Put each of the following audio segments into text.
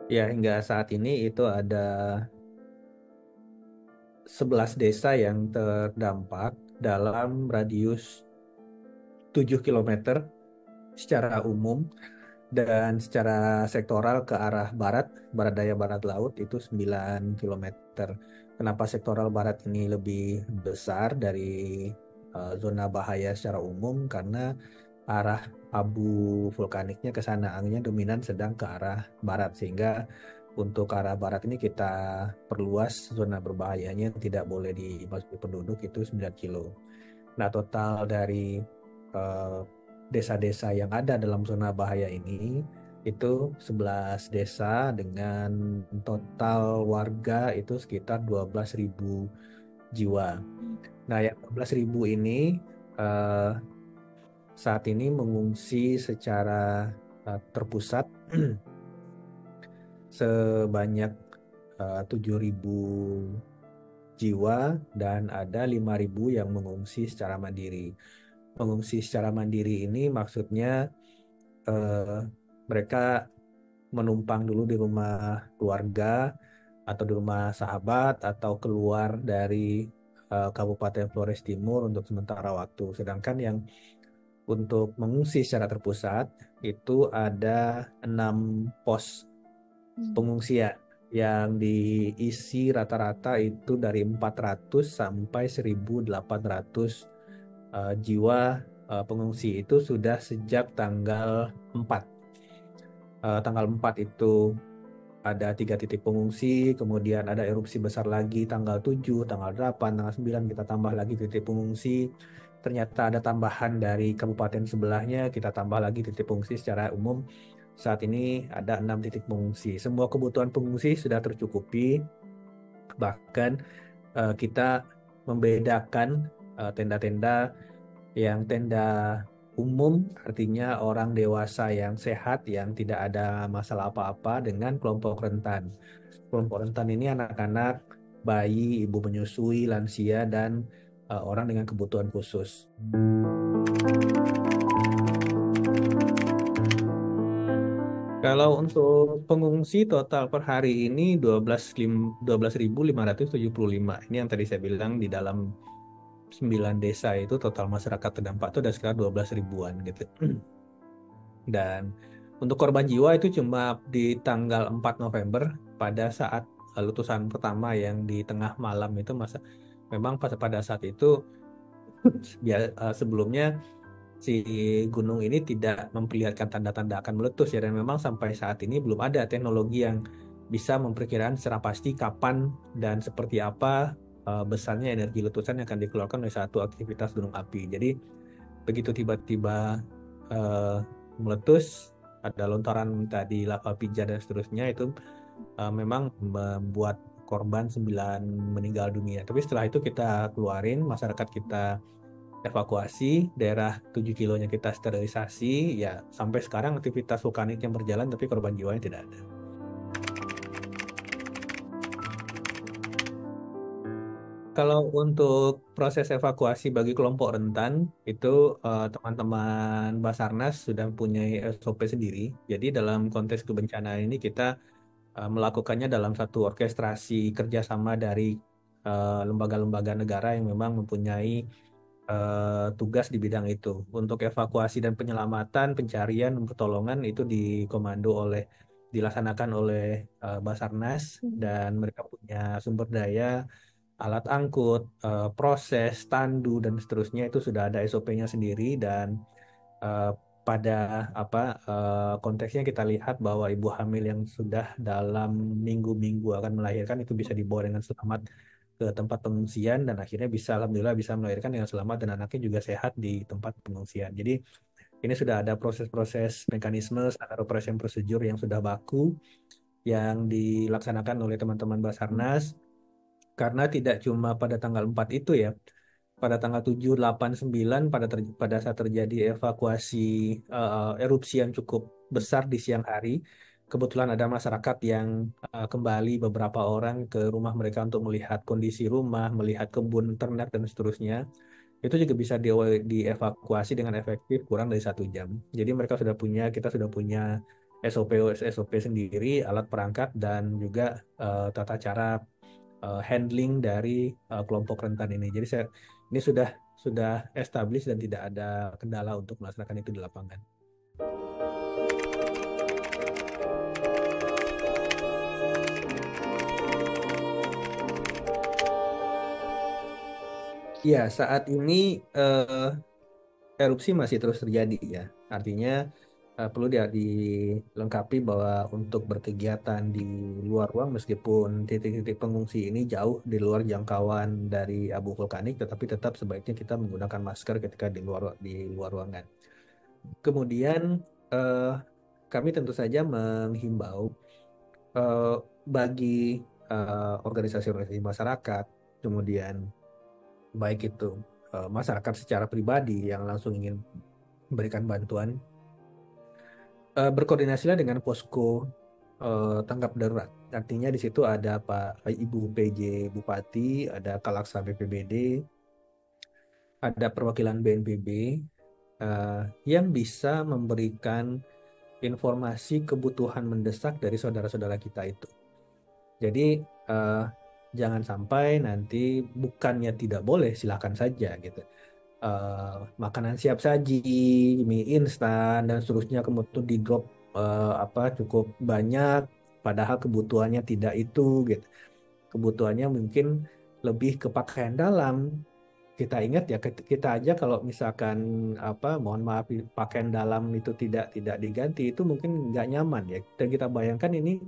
Ya, hingga saat ini itu ada 11 desa yang terdampak dalam radius 7 kilometer secara umum dan secara sektoral ke arah barat, barat daya barat laut itu 9 kilometer. Kenapa sektoral barat ini lebih besar dari zona bahaya secara umum? Karena arah abu vulkaniknya ke sana, anginnya dominan sedang ke arah barat, sehingga untuk ke arah barat ini kita perluas zona berbahayanya, tidak boleh dimasuki penduduk itu 9 kilo. Nah, total dari eh, desa-desa yang ada dalam zona bahaya ini itu 11 desa dengan total warga itu sekitar 12.000 jiwa. Nah, yang 12.000 ini eh, saat ini mengungsi secara terpusat sebanyak 7.000 jiwa dan ada 5.000 yang mengungsi secara mandiri. Mengungsi secara mandiri ini maksudnya eh, mereka menumpang dulu di rumah keluarga atau di rumah sahabat atau keluar dari Kabupaten Flores Timur untuk sementara waktu. Sedangkan yang untuk mengungsi secara terpusat itu ada 6 pos Hmm. pengungsian yang diisi rata-rata itu dari 400 sampai 1.800 jiwa pengungsi itu sudah sejak tanggal 4. Tanggal 4 itu ada 3 titik pengungsi, kemudian ada erupsi besar lagi tanggal 7, tanggal 8, tanggal 9 kita tambah lagi titik pengungsi. Ternyata ada tambahan dari kabupaten sebelahnya, kita tambah lagi titik pengungsi secara umum. Saat ini ada 6 titik pengungsi. Semua kebutuhan pengungsi sudah tercukupi, bahkan kita membedakan tenda-tenda yang tenda umum, artinya orang dewasa yang sehat, yang tidak ada masalah apa-apa, dengan kelompok rentan. Kelompok rentan ini anak-anak, bayi, ibu menyusui, lansia, dan orang dengan kebutuhan khusus. Kalau untuk pengungsi total per hari ini 12.575. Ini yang tadi saya bilang di dalam 9 desa itu total masyarakat terdampak itu ada sekitar 12 ribuan gitu. Dan untuk korban jiwa itu cuma di tanggal 4 November pada saat letusan pertama yang di tengah malam itu, masa memang pada saat itu sebelumnya si gunung ini tidak memperlihatkan tanda-tanda akan meletus ya, dan memang sampai saat ini belum ada teknologi yang bisa memperkirakan secara pasti kapan dan seperti apa besarnya energi letusan yang akan dikeluarkan oleh satu aktivitas gunung api. Jadi begitu tiba-tiba eh, meletus, ada lontaran tadi lava pijar dan seterusnya, itu memang membuat korban 9 meninggal dunia. Tapi setelah itu kita keluarin, masyarakat kita evakuasi, daerah 7 kilonya kita sterilisasi, ya sampai sekarang aktivitas vulkanik yang berjalan tapi korban jiwanya tidak ada. Kalau untuk proses evakuasi bagi kelompok rentan, itu teman-teman Basarnas sudah punya SOP sendiri. Jadi dalam konteks kebencanaan ini kita melakukannya dalam satu orkestrasi kerjasama dari lembaga-lembaga negara yang memang mempunyai tugas di bidang itu. Untuk evakuasi dan penyelamatan, pencarian, pertolongan itu dilaksanakan oleh Basarnas, Hmm. dan mereka punya sumber daya, alat angkut, proses, tandu dan seterusnya itu sudah ada SOP-nya sendiri. Dan eh, pada konteksnya kita lihat bahwa ibu hamil yang sudah dalam minggu-minggu akan melahirkan itu bisa dibawa dengan selamat ke tempat pengungsian, dan akhirnya bisa alhamdulillah bisa melahirkan dengan selamat dan anaknya juga sehat di tempat pengungsian. Jadi ini sudah ada proses-proses mekanisme standar operation procedure yang sudah baku yang dilaksanakan oleh teman-teman Basarnas, karena tidak cuma pada tanggal 4 itu ya, pada tanggal 7, 8, 9 pada saat terjadi evakuasi erupsi yang cukup besar di siang hari, kebetulan ada masyarakat yang kembali beberapa orang ke rumah mereka untuk melihat kondisi rumah, melihat kebun, ternak dan seterusnya. Itu juga bisa dievakuasi dengan efektif kurang dari 1 jam. Jadi kita sudah punya SOP SOP sendiri, alat perangkat dan juga tata cara handling dari kelompok rentan ini. Jadi ini sudah established dan tidak ada kendala untuk melaksanakan itu di lapangan. Ya, saat ini eh, erupsi masih terus terjadi ya. Artinya perlu dilengkapi bahwa untuk berkegiatan di luar ruang meskipun titik-titik pengungsi ini jauh di luar jangkauan dari abu vulkanik, tetapi tetap sebaiknya kita menggunakan masker ketika di luar ruangan. Kemudian eh, kami tentu saja menghimbau eh, bagi organisasi-organisasi masyarakat, kemudian baik itu masyarakat secara pribadi yang langsung ingin memberikan bantuan, berkoordinasilah dengan posko tanggap darurat. Artinya di situ ada Pak Ibu PJ Bupati, ada Kalaksa BPBD, ada perwakilan BNPB eh, yang bisa memberikan informasi kebutuhan mendesak dari saudara-saudara kita itu. Jadi eh, jangan sampai nanti bukannya tidak boleh, silakan saja gitu. Makanan siap saji, mie instan dan seterusnya kemudian di drop apa cukup banyak, padahal kebutuhannya tidak itu gitu. Kebutuhannya mungkin lebih ke pakaian dalam. Kita ingat ya kita aja kalau misalkan apa mohon maaf pakaian dalam itu tidak diganti itu mungkin nggak nyaman ya. Dan kita bayangkan ini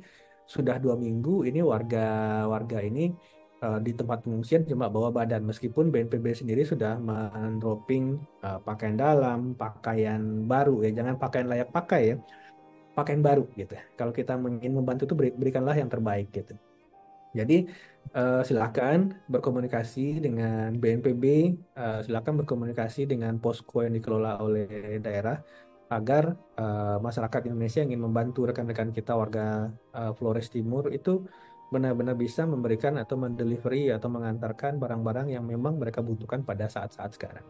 sudah 2 minggu ini warga ini di tempat pengungsian cuma bawa badan meskipun BNPB sendiri sudah mendroping pakaian dalam, pakaian baru ya, jangan pakaian layak pakai ya, pakaian baru gitu. Kalau kita ingin membantu itu berikanlah yang terbaik gitu. Jadi silakan berkomunikasi dengan BNPB, silakan berkomunikasi dengan posko yang dikelola oleh daerah agar masyarakat Indonesia yang ingin membantu rekan-rekan kita warga Flores Timur itu benar-benar bisa memberikan atau mendelivery atau mengantarkan barang-barang yang memang mereka butuhkan pada saat-saat sekarang.